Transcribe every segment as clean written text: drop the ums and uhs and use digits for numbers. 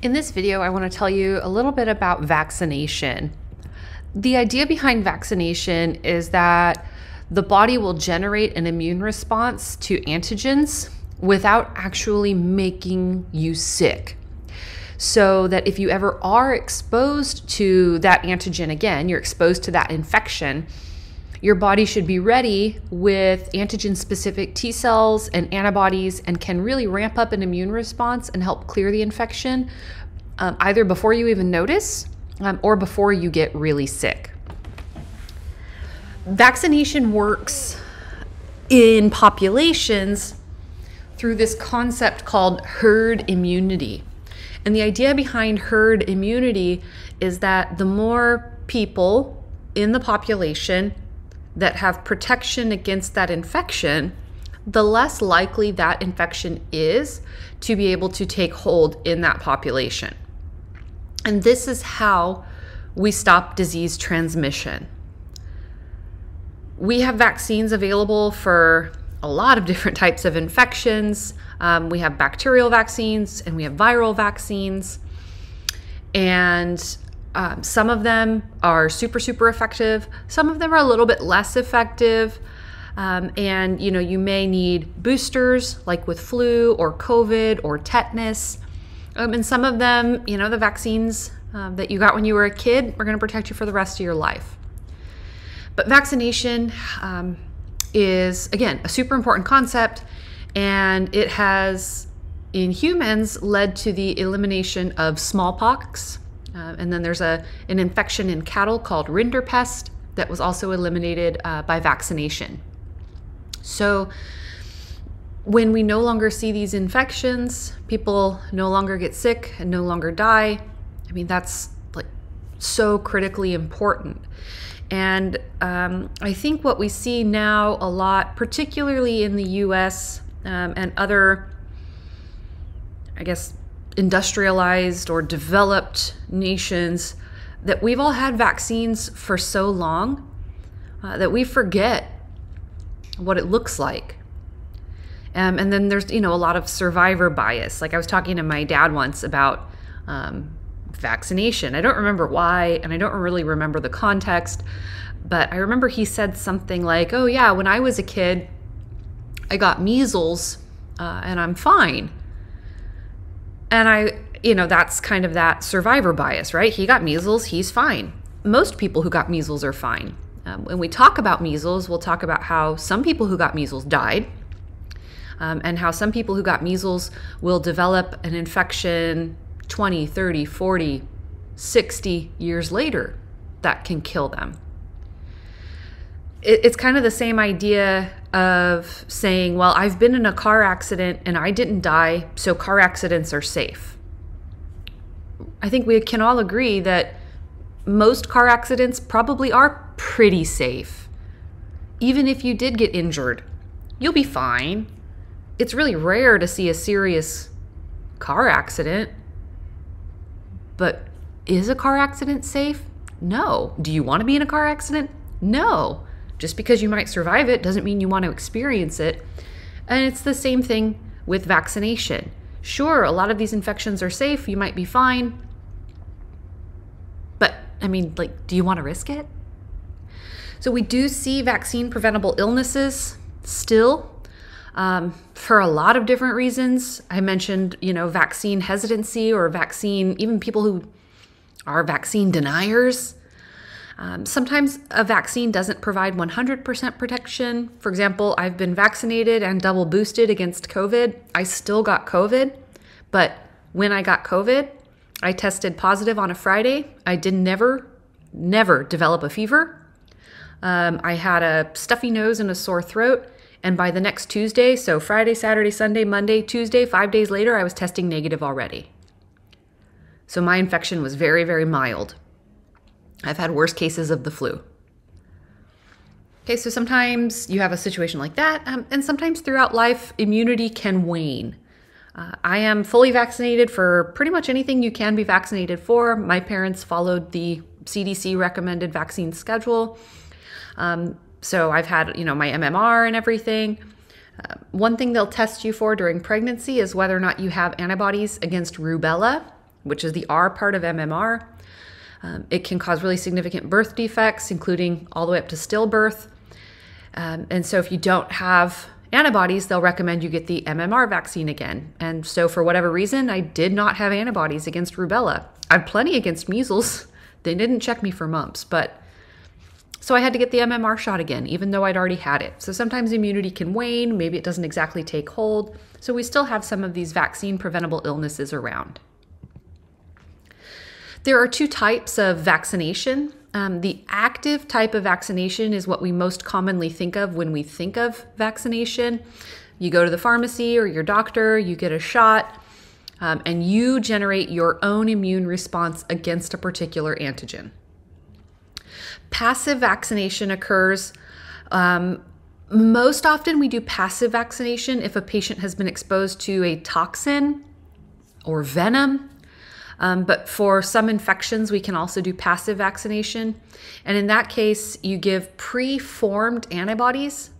In this video, I want to tell you a little bit about vaccination. The idea behind vaccination is that the body will generate an immune response to antigens without actually making you sick. So that if you ever are exposed to that antigen again, you're exposed to that infection, your body should be ready with antigen-specific T cells and antibodies and can really ramp up an immune response and help clear the infection either before you even notice or before you get really sick. Vaccination works in populations through this concept called herd immunity. And the idea behind herd immunity is that the more people in the population that have protection against that infection, the less likely that infection is to be able to take hold in that population. And this is how we stop disease transmission. We have vaccines available for a lot of different types of infections. We have bacterial vaccines and we have viral vaccines. And some of them are super effective. Some of them are a little bit less effective. And you may need boosters like with flu or COVID or tetanus. And some of them, the vaccines that you got when you were a kid are going to protect you for the rest of your life. But vaccination is, again, a super important concept, and it has, in humans, led to the elimination of smallpox. And then there's an infection in cattle called rinderpest that was also eliminated by vaccination. So when we no longer see these infections, people no longer get sick and no longer die. I mean, that's like so critically important. And I think what we see now a lot, particularly in the US and other, I guess, industrialized or developed nations, that we've all had vaccines for so long that we forget what it looks like. And then there's, a lot of survivor bias. Like I was talking to my dad once about vaccination. I don't remember why, and I don't really remember the context, but I remember he said something like, oh yeah, when I was a kid, I got measles and I'm fine. And that's kind of that survivor bias, right? He got measles, he's fine. Most people who got measles are fine. When we talk about measles, we'll talk about how some people who got measles died, and how some people who got measles will develop an infection 20, 30, 40, 60 years later that can kill them. It's kind of the same idea of saying, well, I've been in a car accident and I didn't die, so car accidents are safe. I think we can all agree that most car accidents probably are pretty safe. Even if you did get injured, you'll be fine. It's really rare to see a serious car accident. But is a car accident safe? No. Do you want to be in a car accident? No. Just because you might survive it doesn't mean you want to experience it. And it's the same thing with vaccination. Sure, a lot of these infections are safe. You might be fine. But, do you want to risk it? So we do see vaccine preventable illnesses still. For a lot of different reasons. I mentioned, vaccine hesitancy or even people who are vaccine deniers. Sometimes a vaccine doesn't provide 100% protection. For example, I've been vaccinated and double boosted against COVID. I still got COVID, but when I got COVID, I tested positive on a Friday. I did never develop a fever. I had a stuffy nose and a sore throat. And by the next Tuesday, so Friday, Saturday, Sunday, Monday, Tuesday, 5 days later, I was testing negative already. So my infection was very mild. I've had worse cases of the flu. Okay, so sometimes you have a situation like that, and sometimes throughout life, immunity can wane. I am fully vaccinated for pretty much anything you can be vaccinated for. My parents followed the CDC recommended vaccine schedule. So I've had, my MMR and everything. One thing they'll test you for during pregnancy is whether or not you have antibodies against rubella. which is the R part of MMR. It can cause really significant birth defects, including all the way up to stillbirth. And so if you don't have antibodies, they'll recommend you get the MMR vaccine again. And so for whatever reason, I did not have antibodies against rubella. I had plenty against measles. They didn't check me for mumps, so I had to get the MMR shot again, even though I'd already had it. So sometimes immunity can wane, maybe it doesn't exactly take hold. So we still have some of these vaccine preventable illnesses around. There are two types of vaccination. The active type of vaccination is what we most commonly think of when we think of vaccination. You go to the pharmacy or your doctor, you get a shot, and you generate your own immune response against a particular antigen. Passive vaccination occurs most often. We do passive vaccination if a patient has been exposed to a toxin or venom. But for some infections, we can also do passive vaccination. And in that case, you give pre-formed antibodies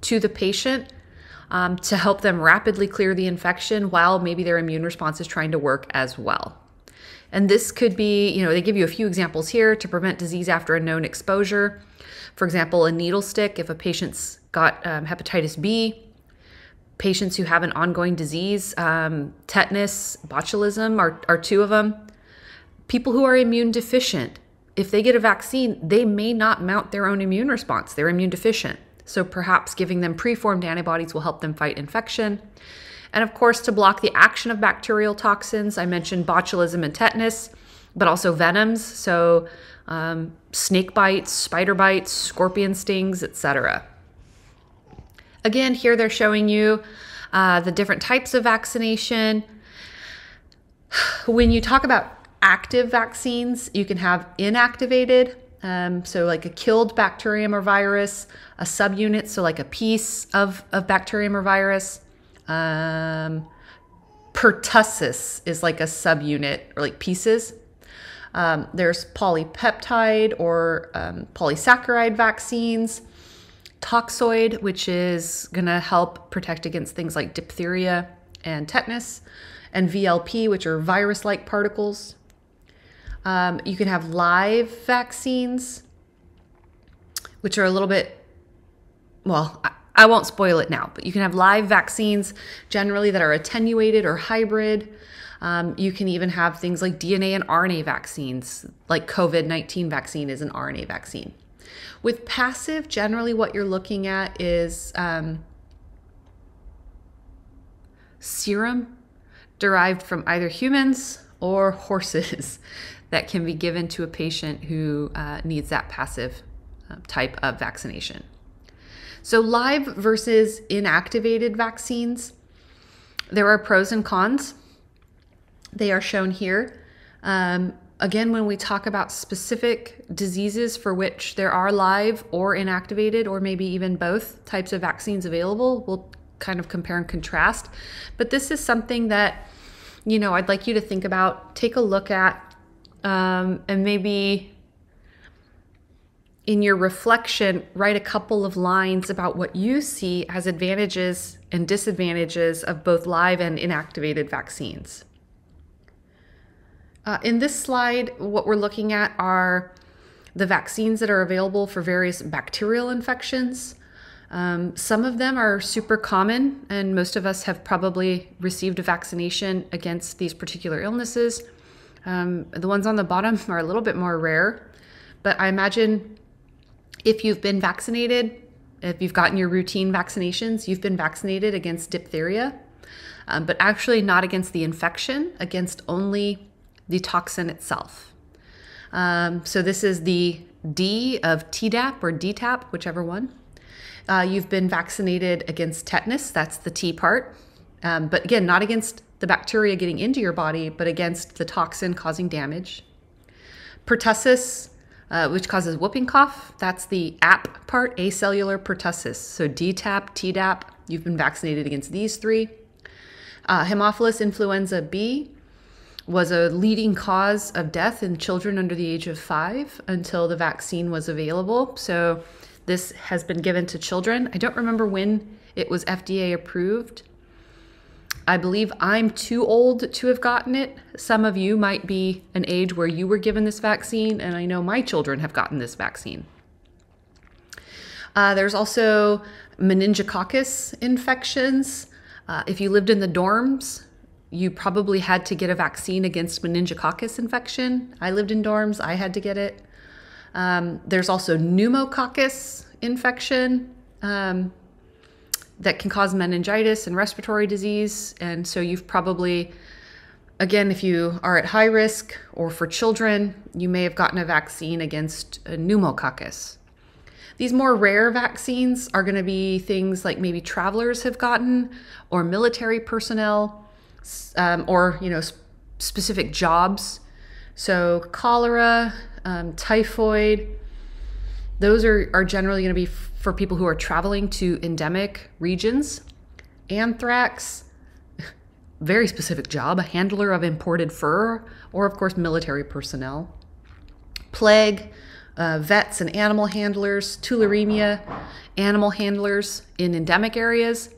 to the patient to help them rapidly clear the infection while maybe their immune response is trying to work as well. And this could be, they give you a few examples here to prevent disease after a known exposure. For example, a needle stick if a patient's got hepatitis B. Patients who have an ongoing disease, tetanus, botulism are two of them. People who are immune deficient, if they get a vaccine, they may not mount their own immune response. They're immune deficient. So perhaps giving them preformed antibodies will help them fight infection. And of course, to block the action of bacterial toxins, I mentioned botulism and tetanus, but also venoms. So snake bites, spider bites, scorpion stings, etc. Again, here they're showing you the different types of vaccination. When you talk about active vaccines, you can have inactivated, so like a killed bacterium or virus, a subunit, so like a piece of bacterium or virus. Pertussis is like a subunit or like pieces. There's polypeptide or polysaccharide vaccines. Toxoid, which is going to help protect against things like diphtheria and tetanus, and VLP, which are virus-like particles. You can have live vaccines, which are a little bit, well, I won't spoil it now, but you can have live vaccines generally that are attenuated or hybrid. You can even have things like DNA and RNA vaccines, like COVID-19 vaccine is an RNA vaccine. With passive, generally what you're looking at is serum derived from either humans or horses that can be given to a patient who needs that passive type of vaccination. So live versus inactivated vaccines, there are pros and cons. They are shown here. Again, when we talk about specific diseases for which there are live or inactivated, or maybe even both types of vaccines available, we'll kind of compare and contrast. But this is something that, I'd like you to think about, take a look at, and maybe in your reflection, write a couple of lines about what you see as advantages and disadvantages of both live and inactivated vaccines. In this slide, what we're looking at are the vaccines that are available for various bacterial infections. Some of them are super common, and most of us have probably received a vaccination against these particular illnesses. The ones on the bottom are a little bit more rare, but I imagine if you've been vaccinated, if you've gotten your routine vaccinations, you've been vaccinated against diphtheria, but actually not against the infection, against only the toxin itself. So this is the D of Tdap or DTaP, whichever one. You've been vaccinated against tetanus, that's the T part. But again, not against the bacteria getting into your body, but against the toxin causing damage. Pertussis, which causes whooping cough, that's the AP part, acellular pertussis. So DTaP, Tdap, you've been vaccinated against these three. Haemophilus influenza B was a leading cause of death in children under the age of 5 until the vaccine was available. So this has been given to children. I don't remember when it was FDA approved. I believe I'm too old to have gotten it. Some of you might be an age where you were given this vaccine, and I know my children have gotten this vaccine. There's also meningococcus infections. If you lived in the dorms, you probably had to get a vaccine against meningococcus infection. I lived in dorms, I had to get it. There's also pneumococcus infection that can cause meningitis and respiratory disease. And so you've probably, again, if you are at high risk or for children, you may have gotten a vaccine against a pneumococcus. These more rare vaccines are going to be things like maybe travelers have gotten, or military personnel, or specific jobs. So cholera, typhoid, those are generally going to be for people who are traveling to endemic regions. Anthrax, very specific job, a handler of imported fur, or of course military personnel. Plague, vets and animal handlers. Tularemia, animal handlers in endemic areas.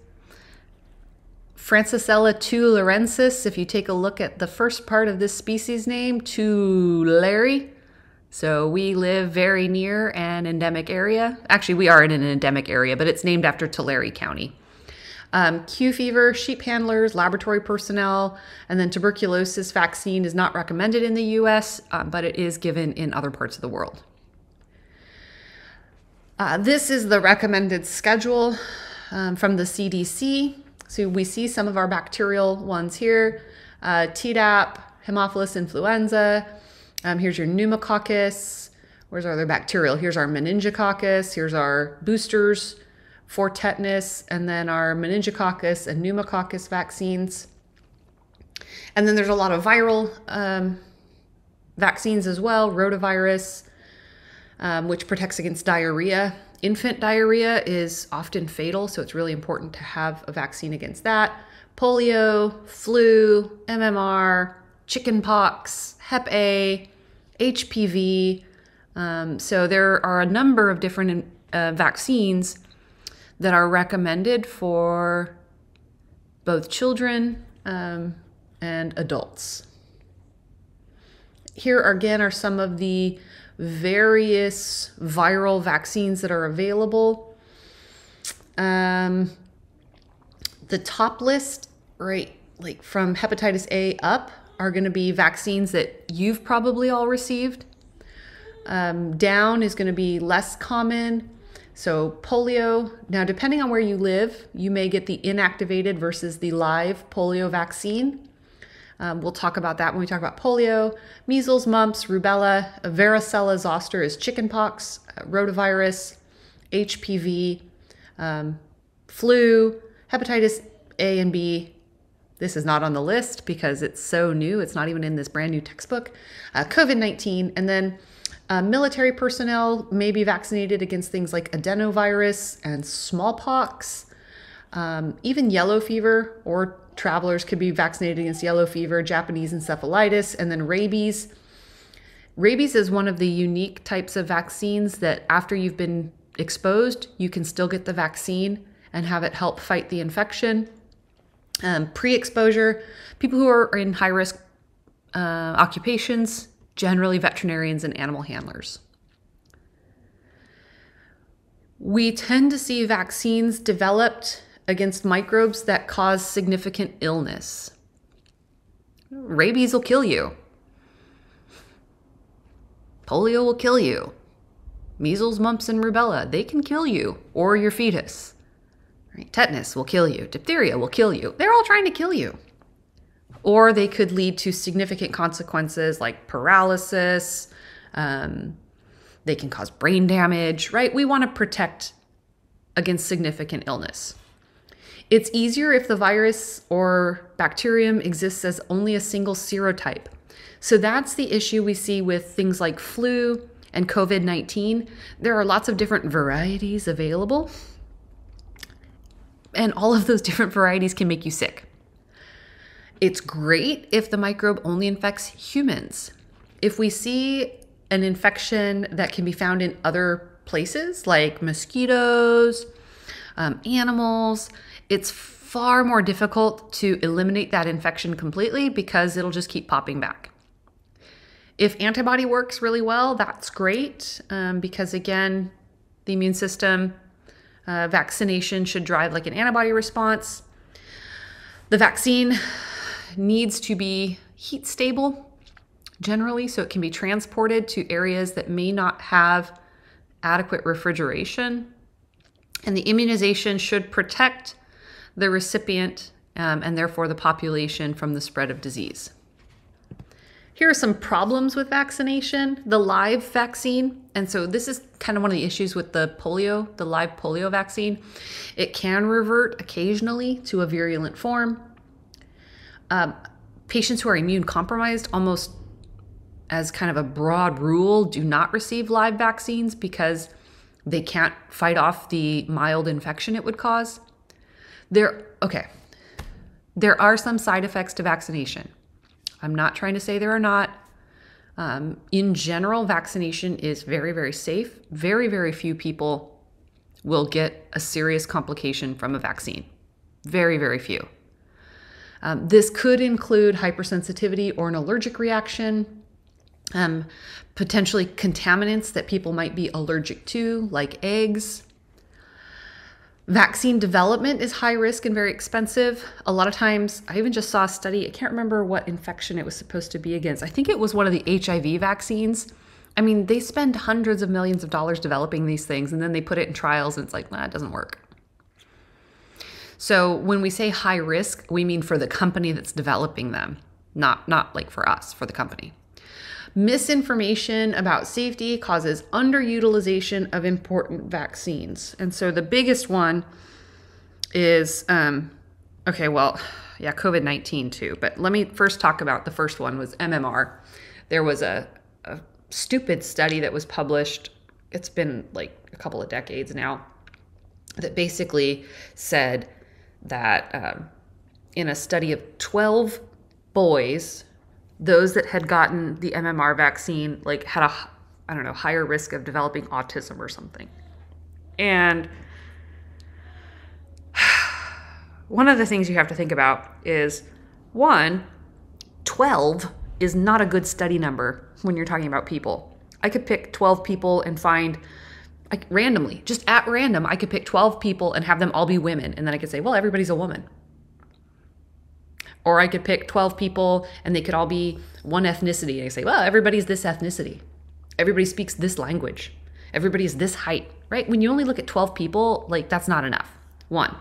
Francisella tularensis, if you take a look at the first part of this species name, Tulare. So we live very near an endemic area. Actually, we are in an endemic area, but it's named after Tulare County. Q fever, sheep handlers, laboratory personnel, and then tuberculosis vaccine is not recommended in the US, but it is given in other parts of the world. This is the recommended schedule from the CDC. So we see some of our bacterial ones here, Tdap, Haemophilus influenza. Here's your pneumococcus. Where's our other bacterial? Here's our meningococcus. Here's our boosters for tetanus, and then our meningococcus and pneumococcus vaccines. And then there's a lot of viral vaccines as well, rotavirus, which protects against diarrhea. Infant diarrhea is often fatal, so it's really important to have a vaccine against that. Polio, flu, MMR, chickenpox, Hep A, HPV. So there are a number of different vaccines that are recommended for both children and adults. Here again are some of the various viral vaccines that are available. The top list, right, like from hepatitis A up, are going to be vaccines that you've probably all received. Down is going to be less common. So polio, now depending on where you live, you may get the inactivated versus the live polio vaccine. We'll talk about that when we talk about polio. Measles, mumps, rubella, varicella zoster is chickenpox, rotavirus, HPV, flu, hepatitis A and B. This is not on the list because it's so new. It's not even in this brand new textbook. COVID-19, and then military personnel may be vaccinated against things like adenovirus and smallpox, even yellow fever, or travelers could be vaccinated against yellow fever, Japanese encephalitis, and then rabies. Rabies is one of the unique types of vaccines that after you've been exposed, you can still get the vaccine and have it help fight the infection. Pre-exposure, people who are in high-risk occupations, generally veterinarians and animal handlers. We tend to see vaccines developed against microbes that cause significant illness. Rabies will kill you. Polio will kill you. Measles, mumps, and rubella, they can kill you or your fetus. Right? Tetanus will kill you. Diphtheria will kill you. They're all trying to kill you. Or they could lead to significant consequences like paralysis. They can cause brain damage, right? We want to protect against significant illness. It's easier if the virus or bacterium exists as only a single serotype. So that's the issue we see with things like flu and COVID-19. There are lots of different varieties available, and all of those different varieties can make you sick. It's great if the microbe only infects humans. If we see an infection that can be found in other places like mosquitoes, animals, it's far more difficult to eliminate that infection completely because it'll just keep popping back. If antibody works really well, that's great because, again, the immune system, vaccination should drive like an antibody response. The vaccine needs to be heat stable generally, so it can be transported to areas that may not have adequate refrigeration. And the immunization should protect the recipient and therefore the population from the spread of disease. Here are some problems with vaccination, the live vaccine. And so this is kind of one of the issues with the live polio vaccine. It can revert occasionally to a virulent form. Patients who are immune compromised, almost as kind of a broad rule, do not receive live vaccines because they can't fight off the mild infection it would cause. There are some side effects to vaccination. I'm not trying to say there are not. In general, vaccination is very, very safe. Very, very few people will get a serious complication from a vaccine. Very, very few. This could include hypersensitivity or an allergic reaction, potentially contaminants that people might be allergic to, like eggs. Vaccine development is high risk and very expensive. A lot of times, I even just saw a study, I can't remember what infection it was supposed to be against. I think it was one of the HIV vaccines. I mean, they spend hundreds of millions of dollars developing these things, and then they put it in trials, and it's like, nah, it doesn't work. So when we say high risk, we mean for the company that's developing them, not like for us, for the company. Misinformation about safety causes underutilization of important vaccines. And so the biggest one is, COVID-19 too. But let me first talk about the first one was MMR. There was a stupid study that was published. It's been like a couple of decades now that basically said that in a study of 12 boys, those that had gotten the MMR vaccine like had a higher risk of developing autism or something. And one of the things you have to think about is 12 is not a good study number when you're talking about people. I could pick 12 people and find randomly, just at random, I could pick 12 people and have them all be women. And then I could say, well, everybody's a woman. Or I could pick 12 people and they could all be one ethnicity. And I say, well, everybody's this ethnicity. Everybody speaks this language. Everybody's this height, right? When you only look at 12 people, like that's not enough. 1.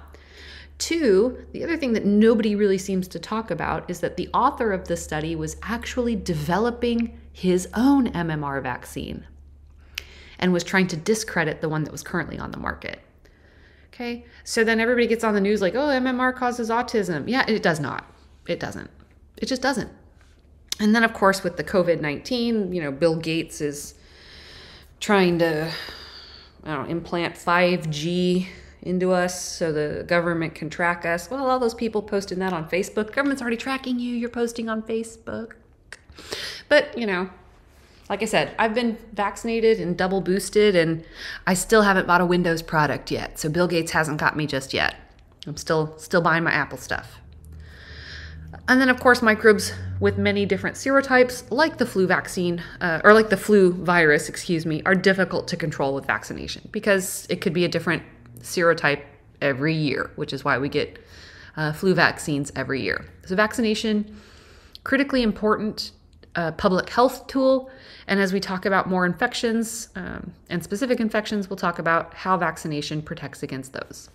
2, the other thing that nobody really seems to talk about is that the author of the study was actually developing his own MMR vaccine and was trying to discredit the one that was currently on the market. Okay, so then everybody gets on the news like, oh, MMR causes autism. Yeah, it does not. It doesn't. It just doesn't. And then, of course, with the COVID-19, Bill Gates is trying to, implant 5G into us so the government can track us. Well, all those people posting that on Facebook, the government's already tracking you. You're posting on Facebook. But, like I said, I've been vaccinated and double boosted, and I still haven't bought a Windows product yet. So Bill Gates hasn't got me just yet. I'm still buying my Apple stuff. And then, of course, microbes with many different serotypes, like the flu vaccine, or like the flu virus, are difficult to control with vaccination because it could be a different serotype every year, which is why we get flu vaccines every year. So vaccination, critically important public health tool. And as we talk about more infections and specific infections, we'll talk about how vaccination protects against those.